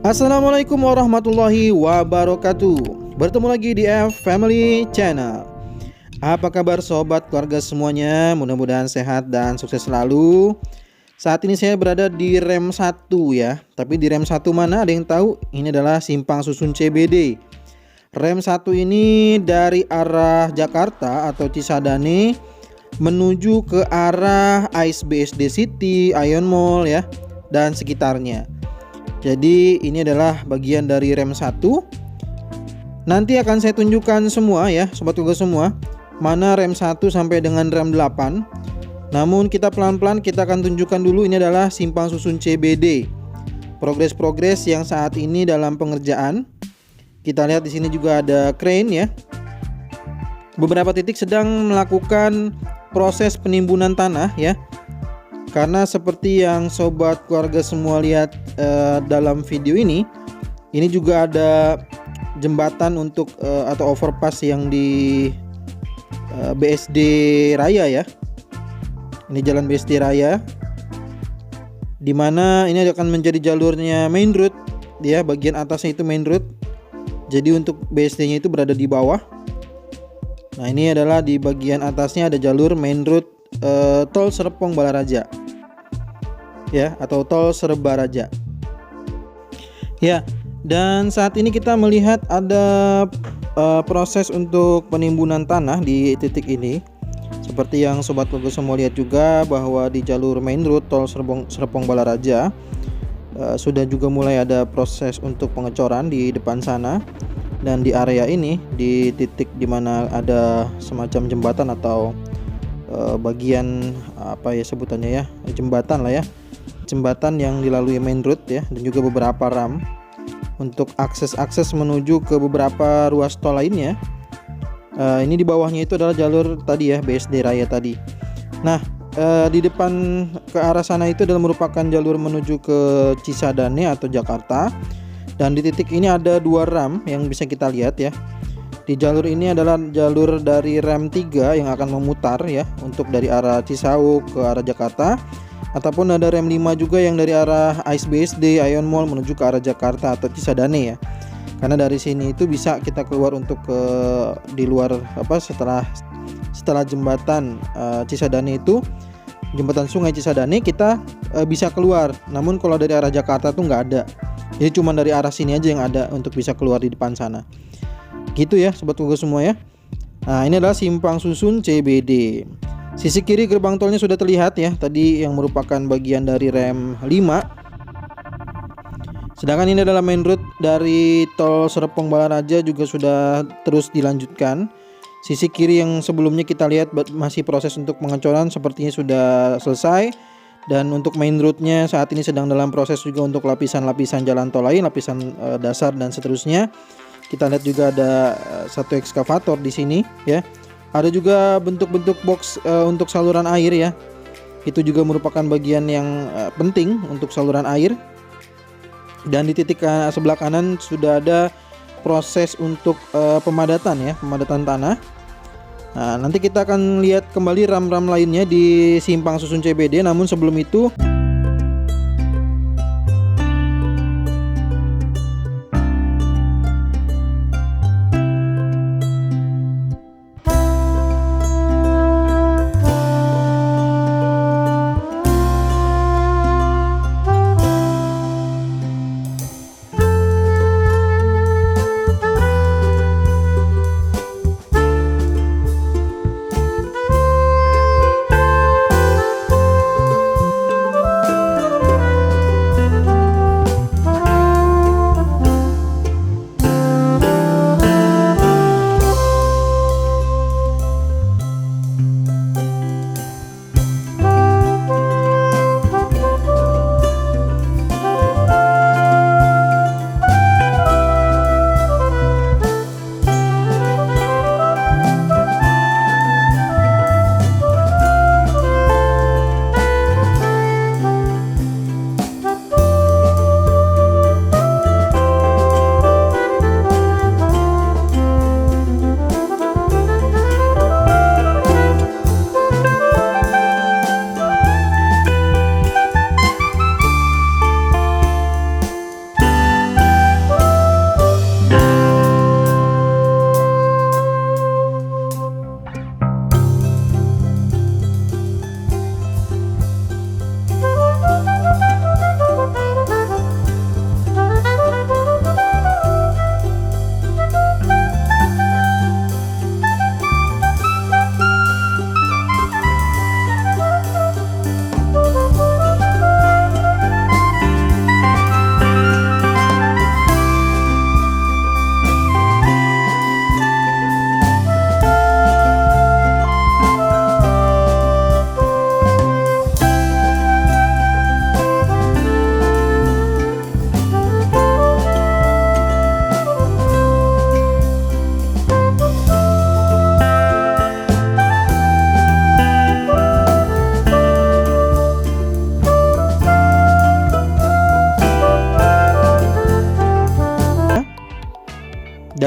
Assalamualaikum warahmatullahi wabarakatuh. Bertemu lagi di F Family Channel. Apa kabar sobat keluarga semuanya? Mudah-mudahan sehat dan sukses selalu. Saat ini saya berada di rem 1 ya. Tapi di rem 1 mana ada yang tahu? Ini adalah Simpang Susun CBD. Rem 1 ini dari arah Jakarta atau Cisadane menuju ke arah AIS BSD City, Ion Mall ya, dan sekitarnya. Jadi ini adalah bagian dari rem 1. Nanti akan saya tunjukkan semua ya sobat keluarga semua, mana rem 1 sampai dengan rem 8. Namun kita pelan-pelan kita akan tunjukkan dulu ini adalah Simpang Susun CBD. Progres-progres yang saat ini dalam pengerjaan. Kita lihat di sini juga ada crane ya. Beberapa titik sedang melakukan proses penimbunan tanah ya. Karena seperti yang sobat keluarga semua lihat dalam video ini juga ada jembatan untuk atau overpass yang di BSD Raya ya. Ini jalan BSD Raya, dimana ini akan menjadi jalurnya main road ya, bagian atasnya itu main road. Jadi untuk BSD-nya itu berada di bawah. Nah ini adalah di bagian atasnya ada jalur main road tol Serpong Balaraja ya, atau tol Serebaraja ya. Dan saat ini kita melihat ada proses untuk penimbunan tanah di titik ini. Seperti yang sobat keluarga semua lihat juga bahwa di jalur main road tol Serpong Balaraja sudah juga mulai ada proses untuk pengecoran di depan sana. Dan di area ini, di titik dimana ada semacam jembatan atau bagian apa ya sebutannya ya, jembatan lah ya, jembatan yang dilalui main road ya, dan juga beberapa ram untuk akses menuju ke beberapa ruas tol lainnya. Ini di bawahnya itu adalah jalur tadi ya, BSD Raya tadi. Nah di depan ke arah sana itu adalah merupakan jalur menuju ke Cisadane atau Jakarta. Dan di titik ini ada dua ram yang bisa kita lihat ya. Di jalur ini adalah jalur dari rem 3 yang akan memutar ya, untuk dari arah Cisauk ke arah Jakarta. Ataupun ada rem 5 juga yang dari arah AIS BSD, Ion Mall menuju ke arah Jakarta atau Cisadane ya. Karena dari sini itu bisa kita keluar untuk ke di luar apa, setelah jembatan Cisadane itu, jembatan Sungai Cisadane kita bisa keluar. Namun kalau dari arah Jakarta tuh nggak ada. Jadi cuma dari arah sini aja yang ada untuk bisa keluar di depan sana. Gitu ya sobat keluarga semua ya. Nah ini adalah Simpang Susun CBD. Sisi kiri gerbang tolnya sudah terlihat ya, tadi yang merupakan bagian dari rem 5. Sedangkan ini adalah main road dari tol Serpong Balaraja juga sudah terus dilanjutkan. Sisi kiri yang sebelumnya kita lihat masih proses untuk pengecoran sepertinya sudah selesai. Dan untuk main roadnya saat ini sedang dalam proses juga untuk lapisan-lapisan jalan tol lain, lapisan dasar dan seterusnya. Kita lihat juga ada satu ekskavator di sini ya. Ada juga bentuk-bentuk box untuk saluran air ya. Itu juga merupakan bagian yang penting untuk saluran air. Dan di titik sebelah kanan sudah ada proses untuk pemadatan ya, pemadatan tanah. Nah, nanti kita akan lihat kembali ram-ram lainnya di Simpang Susun CBD. Namun sebelum itu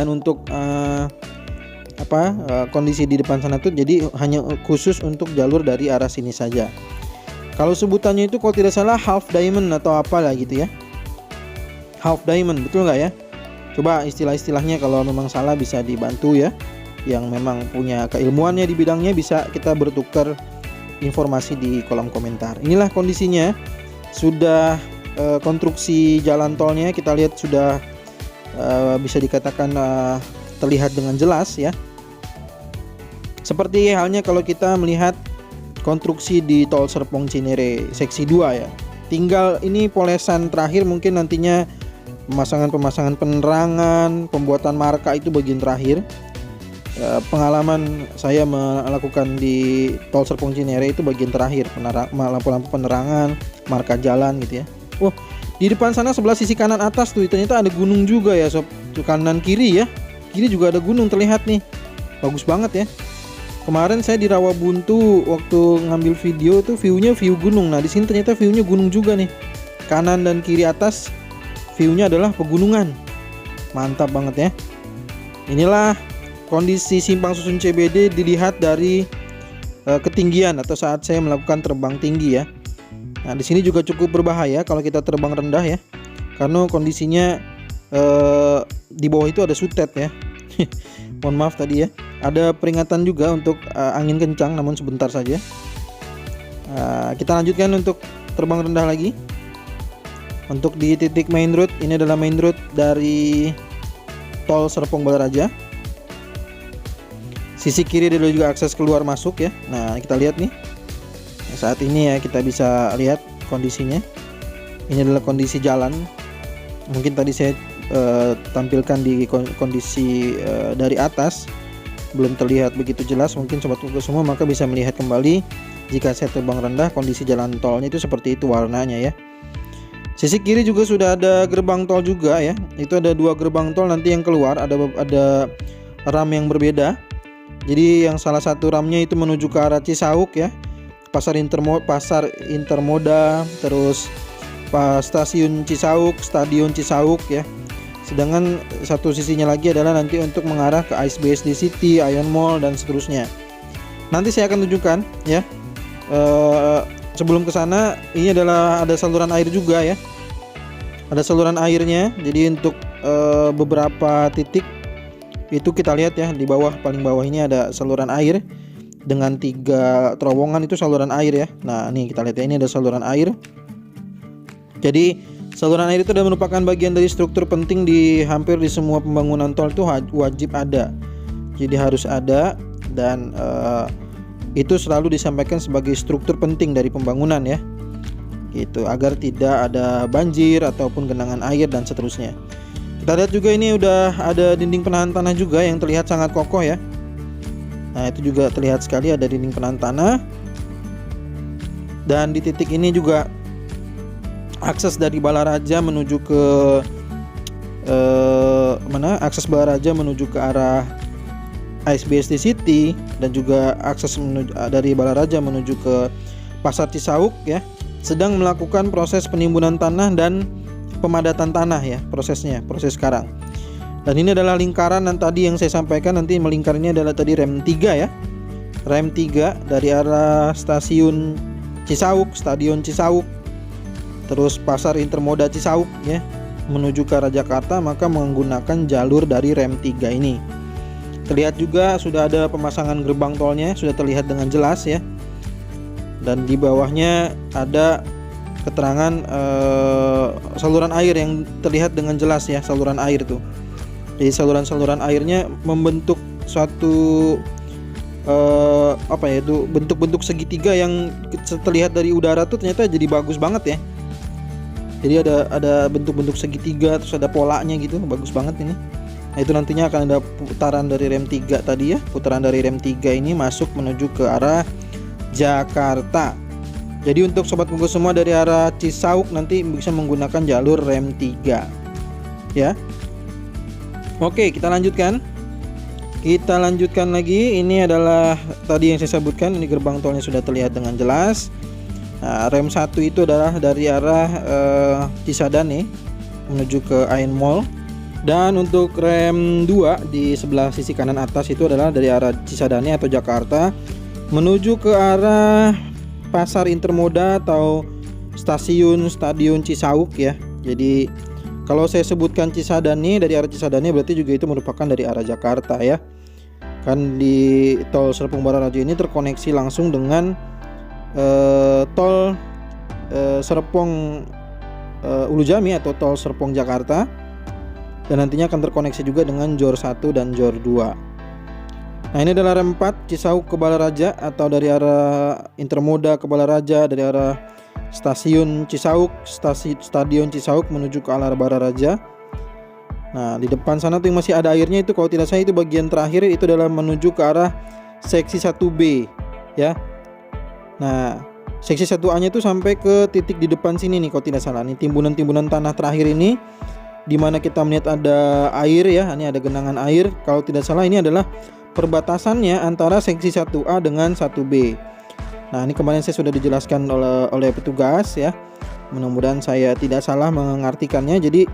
Dan untuk kondisi di depan sana tuh jadi hanya khusus untuk jalur dari arah sini saja. Kalau sebutannya itu kalau tidak salah half diamond atau apalah gitu ya. Half diamond, betul nggak ya? Coba istilah-istilahnya kalau memang salah bisa dibantu ya. Yang memang punya keilmuannya di bidangnya bisa kita bertukar informasi di kolom komentar. Inilah kondisinya. Sudah konstruksi jalan tolnya kita lihat sudah bisa dikatakan terlihat dengan jelas ya. Seperti halnya kalau kita melihat konstruksi di Tol Serpong Cinere seksi 2 ya. Tinggal ini polesan terakhir, mungkin nantinya pemasangan penerangan, pembuatan marka itu bagian terakhir. Pengalaman saya melakukan di Tol Serpong Cinere itu bagian terakhir, lampu-lampu penerangan, marka jalan gitu ya. Oh, di depan sana sebelah sisi kanan atas tuh ternyata ada gunung juga ya sob. Tuh kanan kiri ya. Kiri juga ada gunung terlihat nih. Bagus banget ya. Kemarin saya di Rawabuntu waktu ngambil video tuh view gunung. Nah, di sini ternyata view-nya gunung juga nih. Kanan dan kiri atas view-nya adalah pegunungan. Mantap banget ya. Inilah kondisi Simpang Susun CBD dilihat dari ketinggian atau saat saya melakukan terbang tinggi ya. Nah, di sini juga cukup berbahaya kalau kita terbang rendah ya. Karena kondisinya di bawah itu ada sutet ya. Mohon maaf tadi ya. Ada peringatan juga untuk angin kencang, namun sebentar saja. Kita lanjutkan untuk terbang rendah lagi. Untuk di titik main road, ini adalah main road dari Tol Serpong Balaraja. Sisi kiri adalah juga akses keluar masuk ya. Nah, kita lihat nih. Saat ini ya kita bisa lihat kondisinya. Ini adalah kondisi jalan. Mungkin tadi saya tampilkan di kondisi dari atas. Belum terlihat begitu jelas, mungkin sobat Kuku semua maka bisa melihat kembali jika saya terbang rendah kondisi jalan tolnya itu seperti itu warnanya ya. Sisi kiri juga sudah ada gerbang tol juga ya. Itu ada 2 gerbang tol nanti yang keluar, ada ram yang berbeda. Jadi yang salah satu ramnya itu menuju ke arah Cisauk ya. Pasar Intermoda, terus stasiun Cisauk, Stadion Cisauk ya. Sedangkan satu sisinya lagi adalah nanti untuk mengarah ke IceBSD City, Ion Mall dan seterusnya. Nanti saya akan tunjukkan ya. Sebelum ke sana ini adalah ada saluran air juga ya. Ada saluran airnya. Jadi untuk beberapa titik itu kita lihat ya di bawah, paling bawah ini ada saluran air dengan 3 terowongan itu saluran air ya. Nah, nih kita lihat ya, ini ada saluran air. Jadi saluran air itu adalah merupakan bagian dari struktur penting di hampir di semua pembangunan tol itu wajib ada. Jadi harus ada dan itu selalu disampaikan sebagai struktur penting dari pembangunan ya. Gitu agar tidak ada banjir ataupun genangan air dan seterusnya. Kita lihat juga ini udah ada dinding penahan tanah juga yang terlihat sangat kokoh ya. Nah, itu juga terlihat sekali ada dinding penahan tanah. Dan di titik ini juga akses dari Balaraja menuju ke akses Balaraja menuju ke arah IceBSD City dan juga akses dari Balaraja menuju ke Pasar Cisauk ya, sedang melakukan proses penimbunan tanah dan pemadatan tanah ya, proses sekarang. Dan ini adalah lingkaran dan tadi yang saya sampaikan nanti melingkar ini adalah tadi rem 3 ya. Rem 3 dari arah stasiun Cisauk, Stadion Cisauk, terus Pasar Intermoda Cisauk ya, menuju ke arah Jakarta, maka menggunakan jalur dari rem 3 ini. Terlihat juga sudah ada pemasangan gerbang tolnya, sudah terlihat dengan jelas ya. Dan di bawahnya ada keterangan saluran air yang terlihat dengan jelas ya, saluran air tuh. Jadi saluran airnya membentuk suatu itu bentuk-bentuk segitiga yang terlihat dari udara tuh ternyata jadi bagus banget ya. Jadi ada bentuk-bentuk segitiga, terus ada polanya gitu, bagus banget ini. Nah, itu nantinya akan ada putaran dari rem 3 tadi ya. Putaran dari rem 3 ini masuk menuju ke arah Jakarta. Jadi untuk sobat Kuku semua dari arah Cisauk nanti bisa menggunakan jalur rem 3 ya. Oke, kita lanjutkan. Kita lanjutkan lagi. Ini adalah tadi yang saya sebutkan, ini gerbang tolnya sudah terlihat dengan jelas. Nah, rem 1 itu adalah dari arah Cisadane menuju ke Ion Mall. Dan untuk rem 2 di sebelah sisi kanan atas itu adalah dari arah Cisadane atau Jakarta menuju ke arah Pasar Intermoda atau Stadion Cisauk ya. Jadi kalau saya sebutkan Cisadane, dari arah Cisadane berarti juga itu merupakan dari arah Jakarta ya. Kan di tol Serpong Balaraja ini terkoneksi langsung dengan tol Serpong Ulu Jami atau tol Serpong Jakarta, dan nantinya akan terkoneksi juga dengan JOR 1 dan JOR 2. Nah, ini adalah rem 4 Cisauk ke Balaraja atau dari arah Intermoda ke Balaraja, dari arah Stasiun Cisauk, Stadion Cisauk menuju ke arah Balaraja. Nah, di depan sana tuh yang masih ada airnya itu, kalau tidak salah itu bagian terakhir itu adalah menuju ke arah seksi 1B ya. Nah, seksi 1A-nya itu sampai ke titik di depan sini nih kalau tidak salah. Nih timbunan-timbunan tanah terakhir ini di mana kita melihat ada air ya. Ini ada genangan air. Kalau tidak salah ini adalah perbatasannya antara seksi 1A dengan 1B. Nah, ini kemarin saya sudah dijelaskan oleh petugas ya. Mudah-mudahan saya tidak salah mengartikannya. Jadi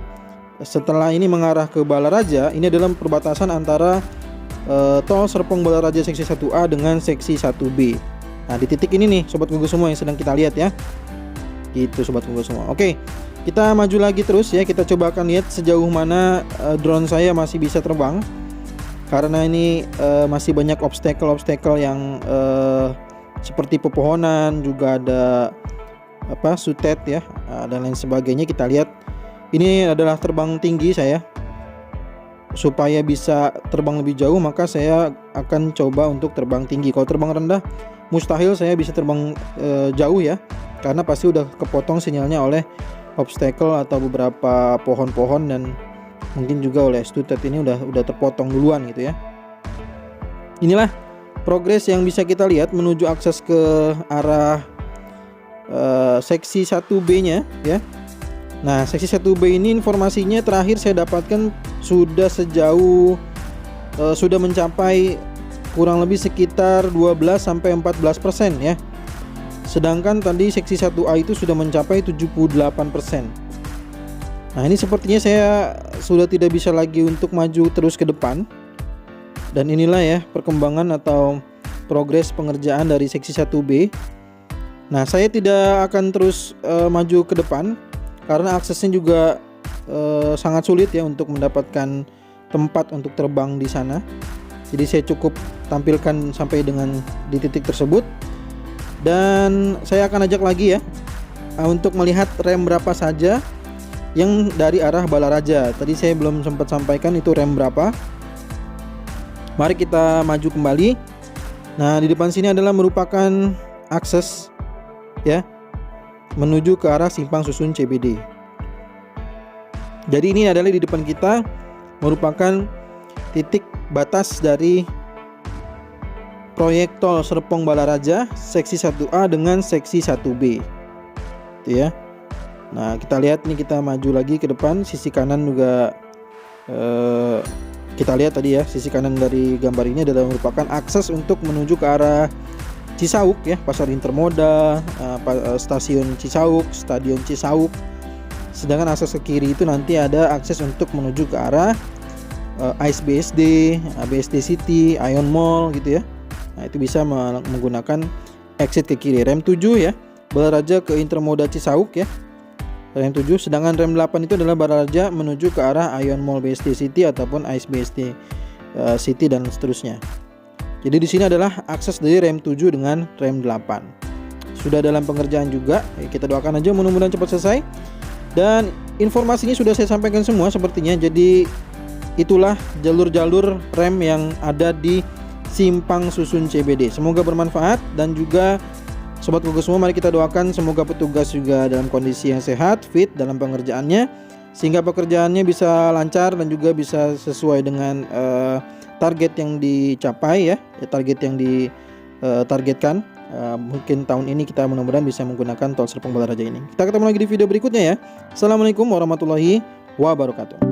setelah ini mengarah ke Balaraja, ini adalah perbatasan antara tol Serpong Balaraja seksi 1A dengan seksi 1B. Nah, di titik ini nih sobat Google semua yang sedang kita lihat ya. Gitu sobat Google semua. Oke, kita maju lagi terus ya. Kita coba akan lihat sejauh mana drone saya masih bisa terbang. Karena ini masih banyak obstacle yang seperti pepohonan, juga ada sutet ya, dan lain sebagainya. Kita lihat ini adalah terbang tinggi saya. Supaya bisa terbang lebih jauh maka saya akan coba untuk terbang tinggi. Kalau terbang rendah mustahil saya bisa terbang jauh ya, karena pasti udah kepotong sinyalnya oleh obstacle atau beberapa pohon-pohon, dan mungkin juga oleh stutet ini udah terpotong duluan gitu ya. Inilah progres yang bisa kita lihat menuju akses ke arah seksi 1B-nya ya. Nah, seksi 1B ini informasinya terakhir saya dapatkan sudah sudah mencapai kurang lebih sekitar 12-14% ya. Sedangkan tadi seksi 1A itu sudah mencapai 78%. Nah, ini sepertinya saya sudah tidak bisa lagi untuk maju terus ke depan. Dan inilah ya perkembangan atau progres pengerjaan dari seksi 1B. Nah, saya tidak akan terus maju ke depan karena aksesnya juga sangat sulit ya untuk mendapatkan tempat untuk terbang di sana. Jadi saya cukup tampilkan sampai dengan di titik tersebut. Dan saya akan ajak lagi ya untuk melihat rem berapa saja yang dari arah Balaraja. Tadi saya belum sempat sampaikan itu rem berapa. Mari kita maju kembali. Nah, di depan sini adalah merupakan akses ya menuju ke arah Simpang Susun CBD. Jadi ini adalah di depan kita merupakan titik batas dari proyek tol Serpong Balaraja seksi 1A dengan seksi 1B. Itu ya. Nah, kita lihat nih, kita maju lagi ke depan. Sisi kanan juga kita lihat tadi ya, sisi kanan dari gambar ini adalah merupakan akses untuk menuju ke arah Cisauk ya, Pasar Intermoda, Stasiun Cisauk, Stadion Cisauk. Sedangkan akses ke kiri itu nanti ada akses untuk menuju ke arah Ice BSD, BSD City, Ion Mall gitu ya. Nah, itu bisa menggunakan exit ke kiri. Rem 7 ya, Balaraja ke Intermoda Cisauk ya. Rem 7, sedangkan rem 8 itu adalah Balaraja menuju ke arah Ion Mall BSD City ataupun Ice BSD City dan seterusnya. Jadi di sini adalah akses dari rem 7 dengan rem 8. Sudah dalam pengerjaan juga. Kita doakan aja mudah-mudahan cepat selesai. Dan informasinya sudah saya sampaikan semua sepertinya. Jadi itulah jalur-jalur rem yang ada di Simpang Susun CBD. Semoga bermanfaat, dan juga sobat Google semua, mari kita doakan semoga petugas juga dalam kondisi yang sehat, fit dalam pengerjaannya, sehingga pekerjaannya bisa lancar dan juga bisa sesuai dengan target yang dicapai ya, target yang ditargetkan. Mungkin tahun ini kita mudah-mudahan bisa menggunakan tol Serpong Balaraja ini. Kita ketemu lagi di video berikutnya ya. Assalamualaikum warahmatullahi wabarakatuh.